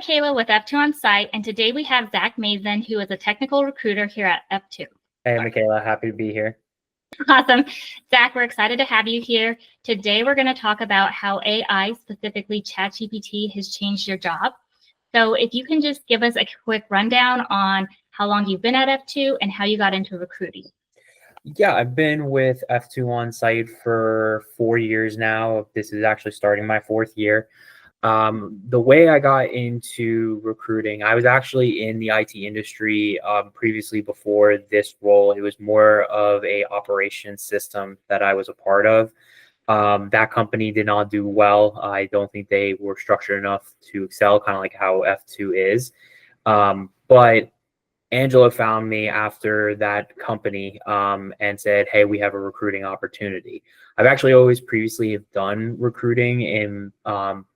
Michaela with F2 On Site, and today we have Zack Mazen, who is a technical recruiter here at F2. Hey, Michaela, happy to be here. Awesome. Zack, we're excited to have you here. Today we're going to talk about how AI, specifically ChatGPT, has changed your job. So if you can just give us a quick rundown on how long you've been at F2 and how you got into recruiting. Yeah, I've been with F2 On Site for 4 years now. This is actually starting my 4th year. The way I got into recruiting, I was actually in the IT industry previously before this role. It was more of a operations system that I was a part of. That company did not do well. I don't think they were structured enough to excel, kind of like how F2 is. But Angela found me after that company and said, "Hey, we have a recruiting opportunity." I've actually always previously have done recruiting in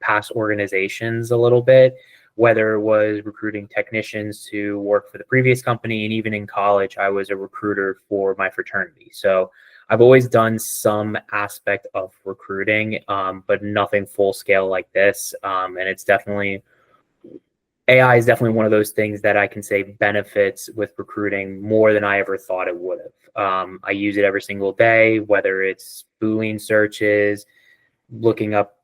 past organizations a little bit, whether it was recruiting technicians to work for the previous company, and even in college, I was a recruiter for my fraternity. So I've always done some aspect of recruiting, but nothing full scale like this. And it's definitely AI is definitely one of those things that I can say benefits with recruiting more than I ever thought it would have. I use it every single day, whether it's Boolean searches, looking up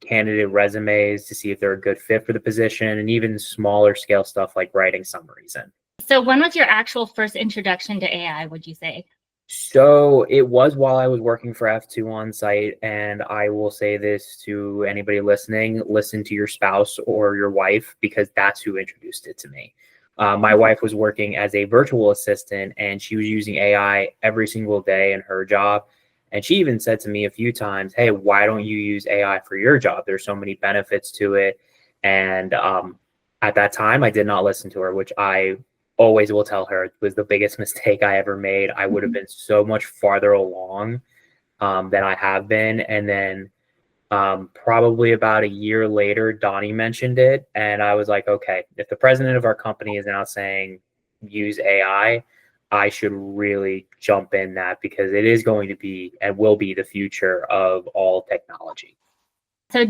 candidate resumes to see if they're a good fit for the position, and even smaller scale stuff like writing summaries in. So when was your actual first introduction to AI, would you say? So it was while I was working for F2 On Site, and I will say this to anybody listening: listen to your spouse or your wife, because that's who introduced it to me. My wife was working as a virtual assistant, and she was using AI every single day in her job. And she even said to me a few times, "Hey, why don't you use AI for your job? There's so many benefits to it." And at that time, I did not listen to her, which I always will tell her was the biggest mistake I ever made. I would have been so much farther along than I have been. And then probably about a year later, Donnie mentioned it. And I was like, okay, if the president of our company is now saying use AI, I should really jump in that, because it is going to be and will be the future of all technology. So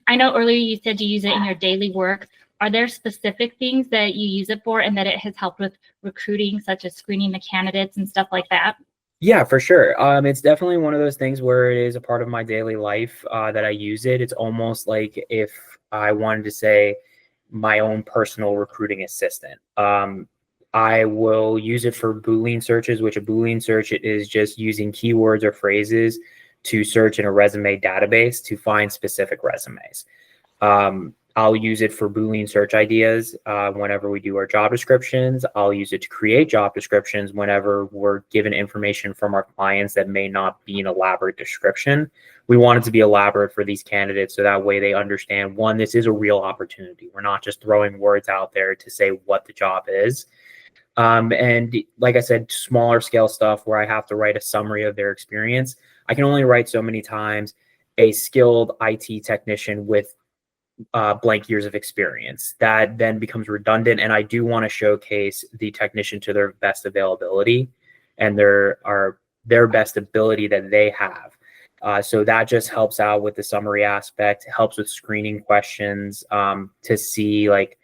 I know earlier you said you use it in your daily work. Are there specific things that you use it for and that it has helped with recruiting, such as screening the candidates and stuff like that? Yeah, for sure. It's definitely one of those things where it is a part of my daily life that I use it. It's almost like if I wanted to say my own personal recruiting assistant. I will use it for Boolean searches, which a Boolean search is just using keywords or phrases to search in a resume database to find specific resumes. I'll use it for Boolean search ideas whenever we do our job descriptions. I'll use it to create job descriptions whenever we're given information from our clients that may not be an elaborate description. We want it to be elaborate for these candidates, so that way they understand, one, this is a real opportunity. We're not just throwing words out there to say what the job is. And like I said, smaller scale stuff where I have to write a summary of their experience. I can only write so many times. A skilled IT technician with blank years of experience, that then becomes redundant. And I do want to showcase the technician to their best availability and their best ability that they have. So that just helps out with the summary aspect, helps with screening questions to see, like,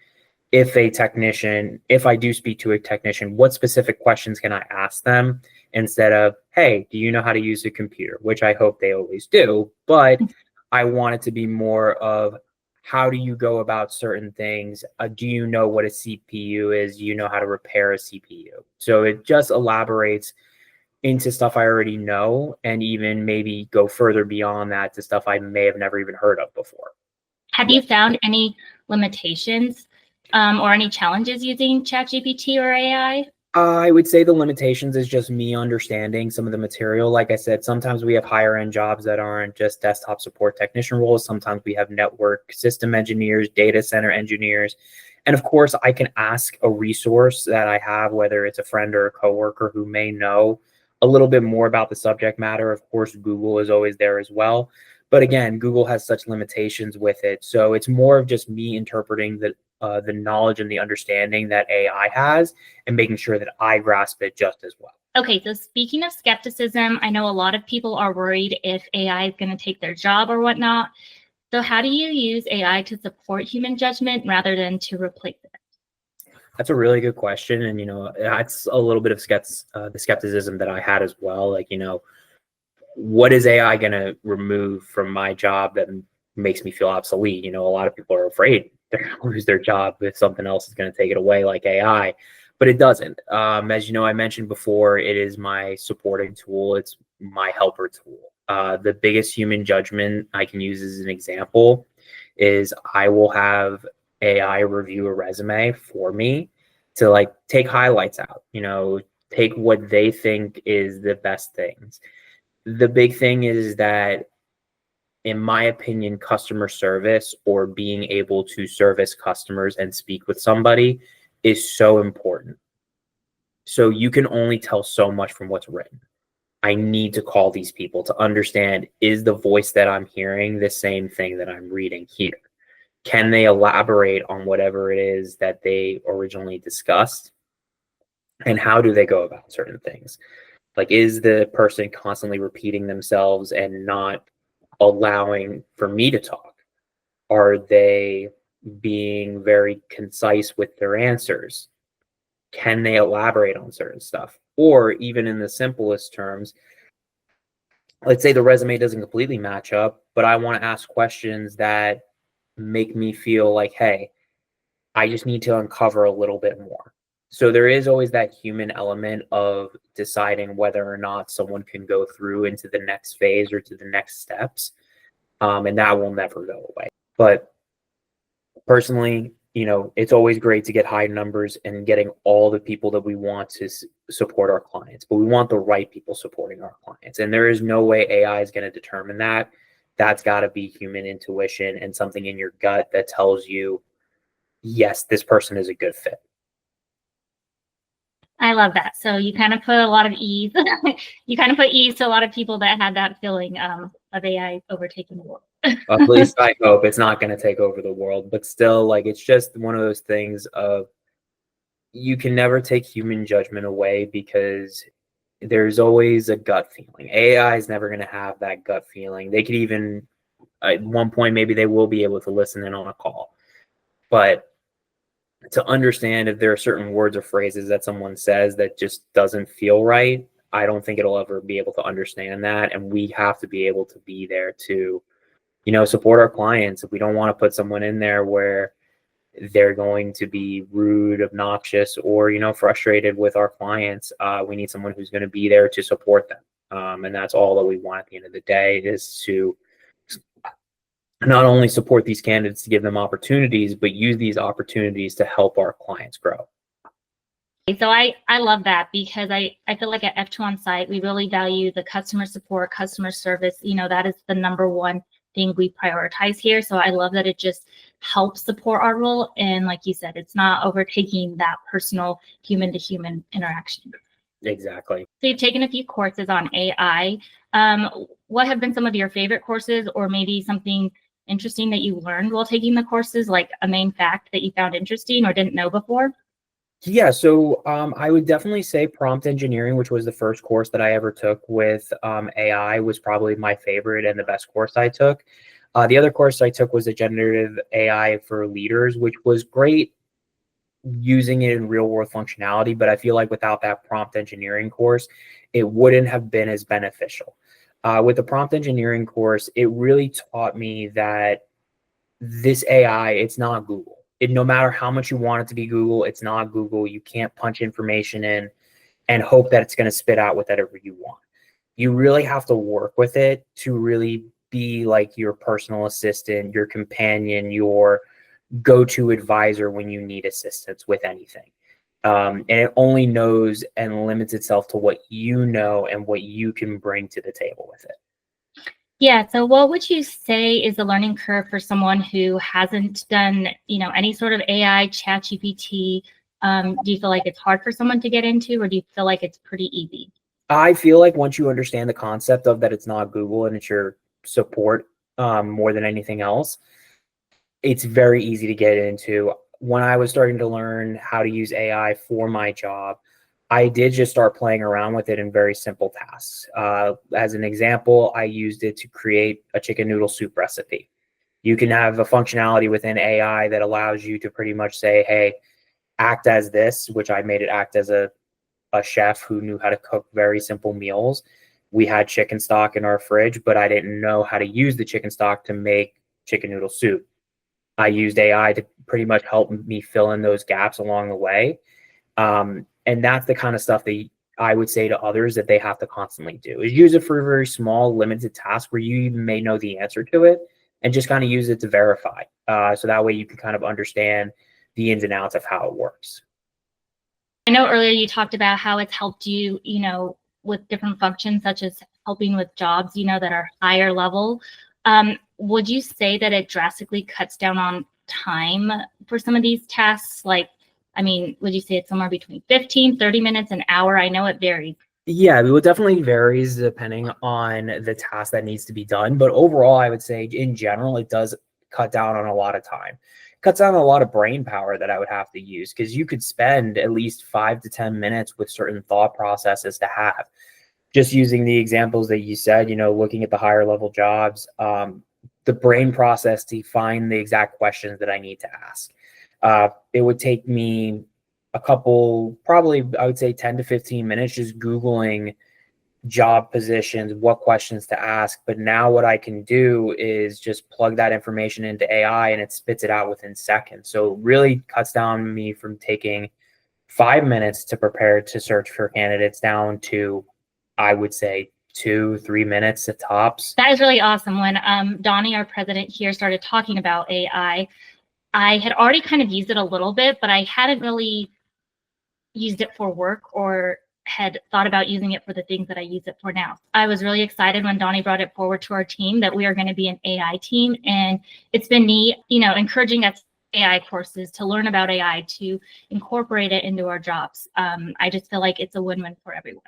if I do speak to a technician, what specific questions can I ask them, instead of, "Hey, do you know how to use a computer?" Which I hope they always do, but I want it to be more of, how do you go about certain things? Do you know what a CPU is? Do you know how to repair a CPU? So it just elaborates into stuff I already know, and even maybe go further beyond that to stuff I may have never even heard of before. Have you found any limitations or any challenges using ChatGPT or AI? I would say the limitations is just me understanding some of the material. Like I said, sometimes we have higher end jobs that aren't just desktop support technician roles. Sometimes we have network system engineers, data center engineers. And of course, I can ask a resource that I have, whether it's a friend or a coworker who may know a little bit more about the subject matter. Of course, Google is always there as well. But again, Google has such limitations with it. So it's more of just me interpreting the knowledge and the understanding that AI has, and making sure that I grasp it just as well. Okay, so speaking of skepticism, I know a lot of people are worried if AI is going to take their job or whatnot. So how do you use AI to support human judgment rather than to replace it? That's a really good question, and that's a little bit of the skepticism that I had as well. Like, what is AI going to remove from my job that makes me feel obsolete? A lot of people are afraid they're going to lose their job if something else is going to take it away, like AI, but it doesn't. As you know, I mentioned before, it is my supporting tool. It's my helper tool. The biggest human judgment I can use as an example is I will have AI review a resume for me to like take highlights out, take what they think is the best things. The big thing is that, in my opinion, customer service or being able to service customers and speak with somebody is so important. So you can only tell so much from what's written. I need to call these people to understand, is the voice that I'm hearing the same thing that I'm reading here? Can they elaborate on whatever it is that they originally discussed? And how do they go about certain things? Like, is the person constantly repeating themselves and not allowing for me to talk? Are they being very concise with their answers? Can they elaborate on certain stuff? Or even in the simplest terms, let's say the resume doesn't completely match up, but I want to ask questions that make me feel like, hey, I just need to uncover a little bit more. So there is always that human element of deciding whether or not someone can go through into the next phase or to the next steps. And that will never go away. But personally, it's always great to get high numbers and getting all the people that we want to support our clients, but we want the right people supporting our clients. And there is no way AI is going to determine that. That's got to be human intuition and something in your gut that tells you, yes, this person is a good fit. I love that. So you kind of put a lot of ease. You kind of put ease to a lot of people that had that feeling of AI overtaking the world. At least I hope it's not going to take over the world, but still, like, it's just one of those things of, you can never take human judgment away because there's always a gut feeling. AI is never going to have that gut feeling. They could even, at one point, maybe they will be able to listen in on a call, but to understand if there are certain words or phrases that someone says that just doesn't feel right, I don't think it'll ever be able to understand that. And we have to be able to be there to, support our clients. If we don't want to put someone in there where they're going to be rude, obnoxious, or, frustrated with our clients, we need someone who's going to be there to support them. And that's all that we want at the end of the day, is to not only support these candidates to give them opportunities, but use these opportunities to help our clients grow. So I love that, because I feel like at F2 On Site, we really value the customer support, customer service. That is the number one thing we prioritize here. So I love that it just helps support our role. And like you said, it's not overtaking that personal human to human interaction. Exactly. So you've taken a few courses on AI. What have been some of your favorite courses, or maybe something interesting that you learned while taking the courses, like a main fact that you found interesting or didn't know before? Yeah, so I would definitely say prompt engineering, which was the first course that I ever took with AI, was probably my favorite and the best course I took. The other course I took was a generative AI for leaders, which was great using it in real world functionality, but I feel like without that prompt engineering course, it wouldn't have been as beneficial. With the prompt engineering course, it really taught me that this AI, it's not Google. No matter how much you want it to be Google, it's not Google. You can't punch information in and hope that it's going to spit out whatever you want. You really have to work with it to really be like your personal assistant, your companion, your go-to advisor when you need assistance with anything. And it only knows and limits itself to what you know and what you can bring to the table with it. Yeah. So what would you say is the learning curve for someone who hasn't done, any sort of AI, ChatGPT? Do you feel like it's hard for someone to get into, or do you feel like it's pretty easy? I feel like once you understand the concept of that it's not Google and it's your support, more than anything else, it's very easy to get into. When I was starting to learn how to use AI for my job, I did just start playing around with it in very simple tasks. As an example, I used it to create a chicken noodle soup recipe. You can have a functionality within AI that allows you to pretty much say, hey, act as this, which I made it act as a chef who knew how to cook very simple meals. We had chicken stock in our fridge, but I didn't know how to use the chicken stock to make chicken noodle soup. I used AI to pretty much help me fill in those gaps along the way. And that's the kind of stuff that I would say to others that they have to constantly do is use it for a very small, limited task where you even may know the answer to it and just kind of use it to verify. So that way you can kind of understand the ins and outs of how it works. I know earlier you talked about how it's helped you, with different functions, such as helping with jobs, that are higher level. Would you say that it drastically cuts down on time for some of these tasks? Like, would you say it's somewhere between 15, 30 minutes, an hour? I know it varies. Yeah, it definitely varies depending on the task that needs to be done. But overall, I would say in general, it does cut down on a lot of time. Cuts down on a lot of brain power that I would have to use because you could spend at least 5 to 10 minutes with certain thought processes to have. Just using the examples that you said, looking at the higher level jobs, the brain process to find the exact questions that I need to ask. It would take me a couple, probably I would say 10 to 15 minutes just Googling job positions, what questions to ask. But now what I can do is just plug that information into AI and it spits it out within seconds. So it really cuts down me from taking 5 minutes to prepare to search for candidates down to, I would say, 2-3 minutes at tops. That is really awesome. When Donnie, our president here, started talking about AI, I had already kind of used it a little bit, but I hadn't really used it for work or had thought about using it for the things that I use it for now. I was really excited when Donnie brought it forward to our team that we are going to be an AI team. And it's been neat, encouraging us AI courses to learn about AI, to incorporate it into our jobs. I just feel like it's a win-win for everyone.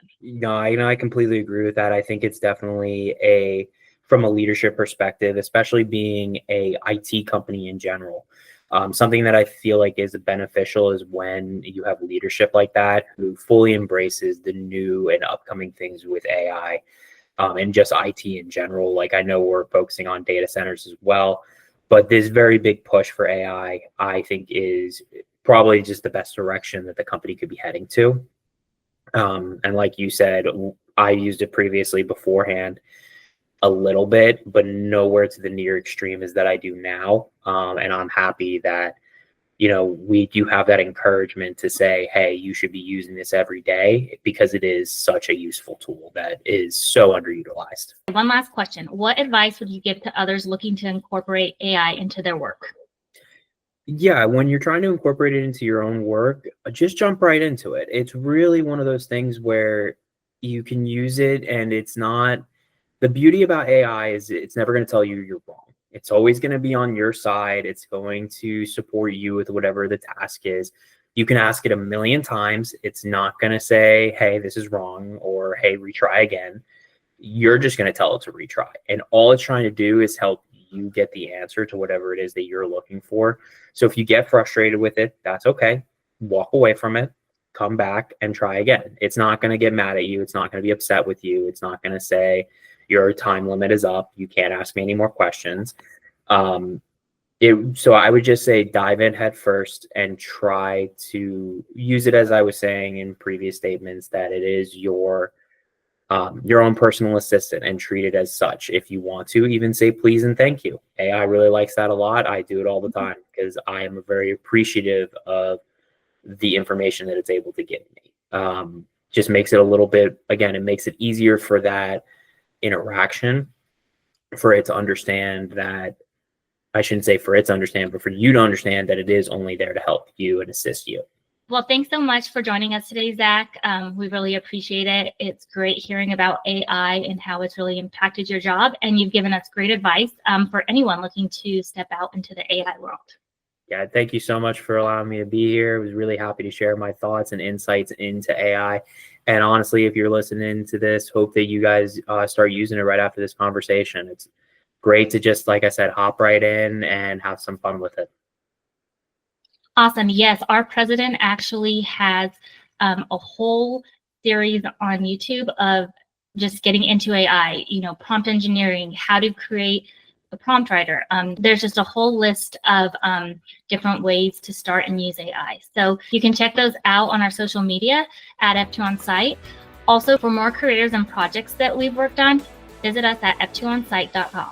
I completely agree with that. I think it's definitely from a leadership perspective, especially being a IT company in general. Something that I feel like is beneficial is when you have leadership like that who fully embraces the new and upcoming things with AI, and just IT in general. Like I know we're focusing on data centers as well, but this very big push for AI, I think, is probably just the best direction that the company could be heading to. And like you said, I used it previously beforehand a little bit, but nowhere to the near extreme as that I do now. And I'm happy that, we do have that encouragement to say, hey, you should be using this every day because it is such a useful tool that is so underutilized. One last question. What advice would you give to others looking to incorporate AI into their work? Yeah, when you're trying to incorporate it into your own work, just jump right into it. It's really one of those things where you can use it and it's not, the beauty about AI is it's never going to tell you you're wrong. It's always going to be on your side. It's going to support you with whatever the task is. You can ask it a million times. It's not going to say, hey, this is wrong, or hey, retry again. You're just going to tell it to retry. And all it's trying to do is help you get the answer to whatever it is that you're looking for. So if you get frustrated with it, that's okay. Walk away from it, come back and try again. It's not going to get mad at you. It's not going to be upset with you. It's not going to say your time limit is up. You can't ask me any more questions. So I would just say dive in head first and try to use it, as I was saying in previous statements, that it is your own personal assistant and treat it as such. If you want to, even say please and thank you. AI really likes that a lot. I do it all the time because I am very appreciative of the information that it's able to give me. Just makes it a little bit, again, it makes it easier for that interaction, for it to understand that, I shouldn't say for it to understand, but for you to understand that it is only there to help you and assist you. Well, thanks so much for joining us today, Zach. We really appreciate it. It's great hearing about AI and how it's really impacted your job. And you've given us great advice for anyone looking to step out into the AI world. Yeah, thank you so much for allowing me to be here. I was really happy to share my thoughts and insights into AI. And honestly, if you're listening to this, hope that you guys start using it right after this conversation. It's great to just, like I said, hop right in and have some fun with it. Awesome. Yes, our president actually has a whole series on YouTube of just getting into AI, prompt engineering, how to create a prompt writer. There's just a whole list of different ways to start and use AI. So you can check those out on our social media at F2OnSite. Also, for more careers and projects that we've worked on, visit us at f2onsite.com.